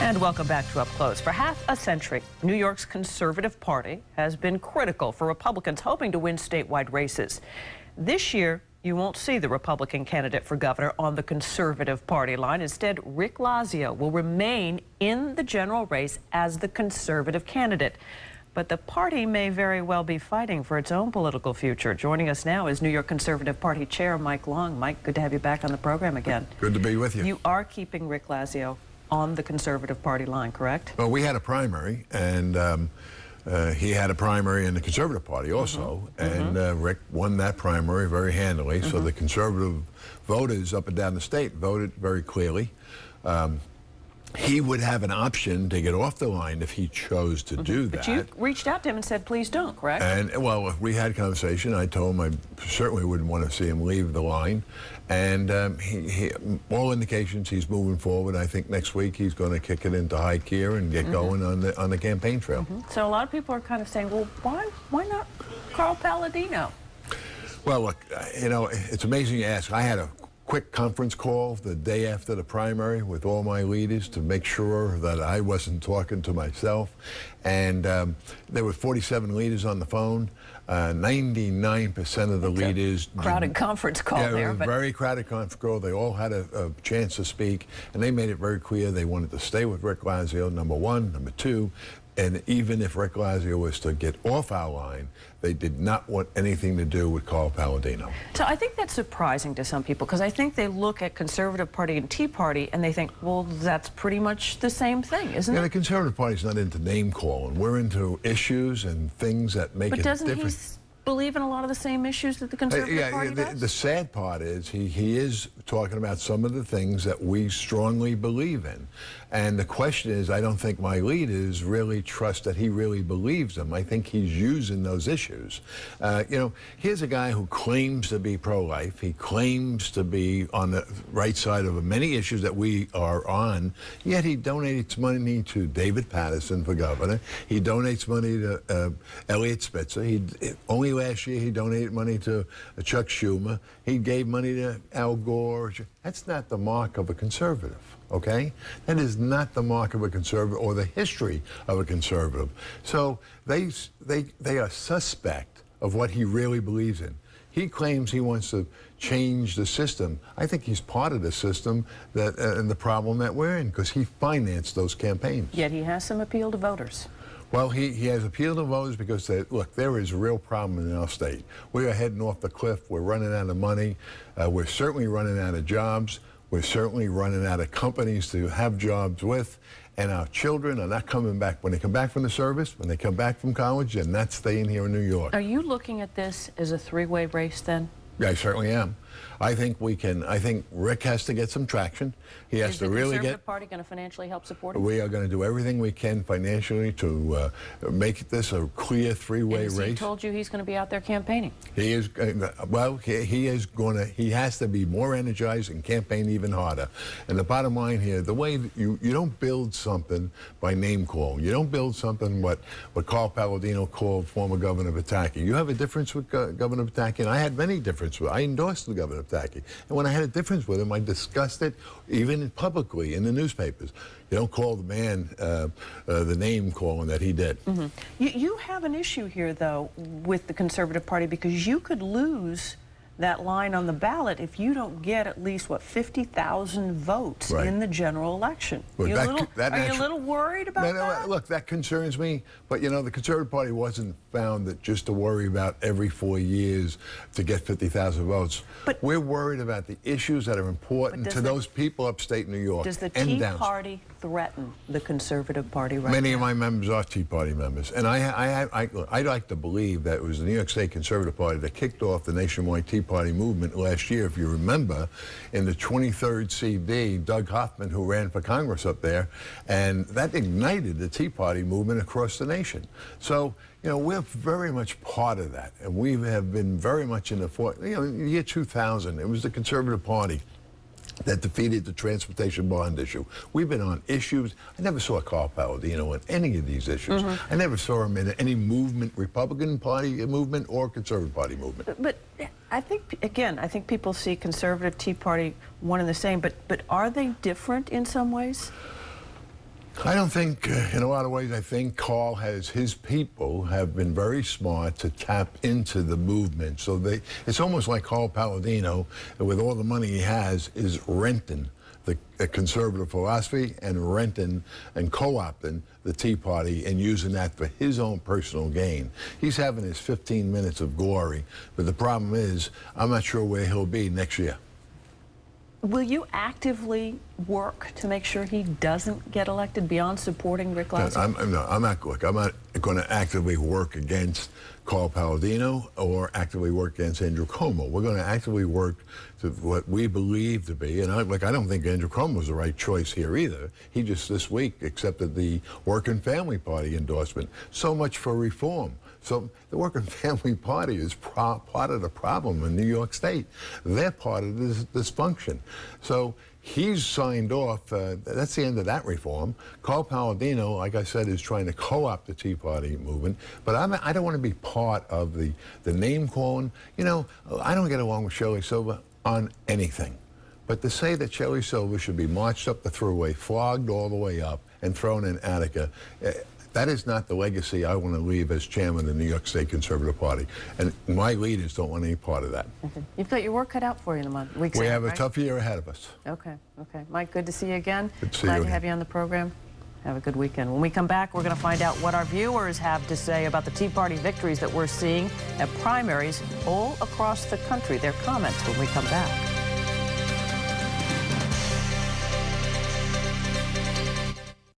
And welcome back to Up Close. For half a century, New York's conservative party has been critical for Republicans hoping to win statewide races. This year, you won't see the Republican candidate for governor on the conservative party line. Instead, Rick Lazio will remain in the general race as the conservative candidate. But the party may very well be fighting for its own political future. Joining us now is New York Conservative Party Chair Mike Long. Mike, good to have you back on the program again. Good to be with you. You are keeping Rick Lazio on the conservative party line, correct? Well, we had a primary, and he had a primary in the conservative party also, and Rick won that primary very handily. So the conservative voters up and down the state voted very clearly. He would have an option to get off the line if he chose to do that. But you reached out to him and said, please don't, correct? And, well, we had a conversation. I told him I certainly wouldn't want to see him leave the line. And all indications he's moving forward. I think next week he's going to kick it into high gear and get going on the campaign trail. So a lot of people are kind of saying, well, why not Carl Palladino? Well, look, you know, it's amazing you ask. I had a quick conference call the day after the primary with all my leaders to make sure that I wasn't talking to myself. And there were 47 leaders on the phone. 99% of the leaders... Crowded conference call there. Yeah, it was a very crowded conference call. They all had a chance to speak, and they made it very clear they wanted to stay with Rick Lazio, number one. Number two, and even if Rick Lazio was to get off our line, they did not want anything to do with Carl Palladino. So I think that's surprising to some people, because I think they look at Conservative Party and Tea Party and they think, well, that's pretty much the same thing, isn't it? The Conservative Party's not into name calling. We're into issues and things that make it different. But doesn't he believe in a lot of the same issues that the Conservative Party does? The sad part is he is talking about some of the things that we strongly believe in. And the question is, I don't think my leaders really trust that he really believes them. I think he's using those issues. You know, here's a guy who claims to be pro-life. He claims to be on the right side of many issues that we are on, yet he donates money to David Paterson for governor. He donates money to Elliot Spitzer. Only last year he donated money to Chuck Schumer. He gave money to Al Gore. That's not the mark of a conservative, okay? That is not the mark of a conservative or the history of a conservative. So they are suspect of what he really believes in. He claims he wants to change the system. I think he's part of the system that and the problem that we're in, because he financed those campaigns. Yet he has some appeal to voters. Well, he has appealed to voters because, look, there is a real problem in our state. We are heading off the cliff. We're running out of money. We're certainly running out of jobs. We're certainly running out of companies to have jobs with. And our children are not coming back. When they come back from the service, when they come back from college, they're not staying here in New York. Are you looking at this as a three-way race then? Yeah, I certainly am. I think Rick has to get some traction. He has to really get... Is the Conservative Party going to financially help support him? We are going to do everything we can financially to make this a clear three-way race. He told you he's going to be out there campaigning. He is, well, he has to be more energized and campaign even harder. And the bottom line here, the way that you don't build something by name call. You don't build something what Carl Palladino called former Governor Pataki. You have a difference with Governor Pataki, and I had many differences. I endorsed the Governor Pataki. And when I had a difference with him, I discussed it even publicly in the newspapers. You don't call the man the name calling that he did. You have an issue here, though, with the Conservative Party, because you could lose that line on the ballot if you don't get at least, what, 50,000 votes in the general election. Well, are you a little worried about that? Look, that concerns me. But, you know, the Conservative Party wasn't founded just to worry about every 4 years to get 50,000 votes. But we're worried about the issues that are important to those people upstate New York. Does the Tea Party threaten the Conservative Party right now? Many of my members are Tea Party members. And I'd like to believe that it was the New York State Conservative Party that kicked off the nationwide Tea Party movement last year. If you remember, in the 23rd CD, Doug Hoffman, who ran for Congress up there, and that ignited the Tea Party movement across the nation. So, you know, we're very much part of that, and we have been very much in the year 2000, it was the Conservative Party that defeated the transportation bond issue. We've been on issues. I never saw Carl Palladino in any of these issues. I never saw him in any movement, Republican Party movement or Conservative Party movement. But I think, again, I think people see Conservative, Tea Party one and the same, but are they different in some ways? I don't think, in a lot of ways, I think Carl his people have been very smart to tap into the movement. So it's almost like Carl Palladino, with all the money he has, is renting the conservative philosophy and renting and co-opting the Tea Party and using that for his own personal gain. He's having his 15 minutes of glory, but the problem is, I'm not sure where he'll be next year. Will you actively work to make sure he doesn't get elected beyond supporting Rick Glasser? I'm not going to actively work against Carl Palladino or actively work against Andrew Cuomo. We're going to actively work to what we believe to be, and I don't think Andrew Cuomo was the right choice here either. He just this week accepted the Working Family Party endorsement. So much for reform. So the Working Family Party is part of the problem in New York State. They're part of this dysfunction. So he's signed off. That's the end of that reform. Carl Palladino, like I said, is trying to co-opt the Tea Party movement. But I don't want to be part of the name calling. You know, I don't get along with Shirley Silver on anything. But to say that Shirley Silver should be marched up the thruway, flogged all the way up, and thrown in Attica, that is not the legacy I want to leave as chairman of the New York State Conservative Party. And my leaders don't want any part of that. Okay. You've got your work cut out for you in a week's We time, have right? a tough year ahead of us. Okay. Mike, good to see you again. Good to see Glad you to have you on the program. Have a good weekend. When we come back, we're going to find out what our viewers have to say about the Tea Party victories that we're seeing at primaries all across the country. Their comments when we come back.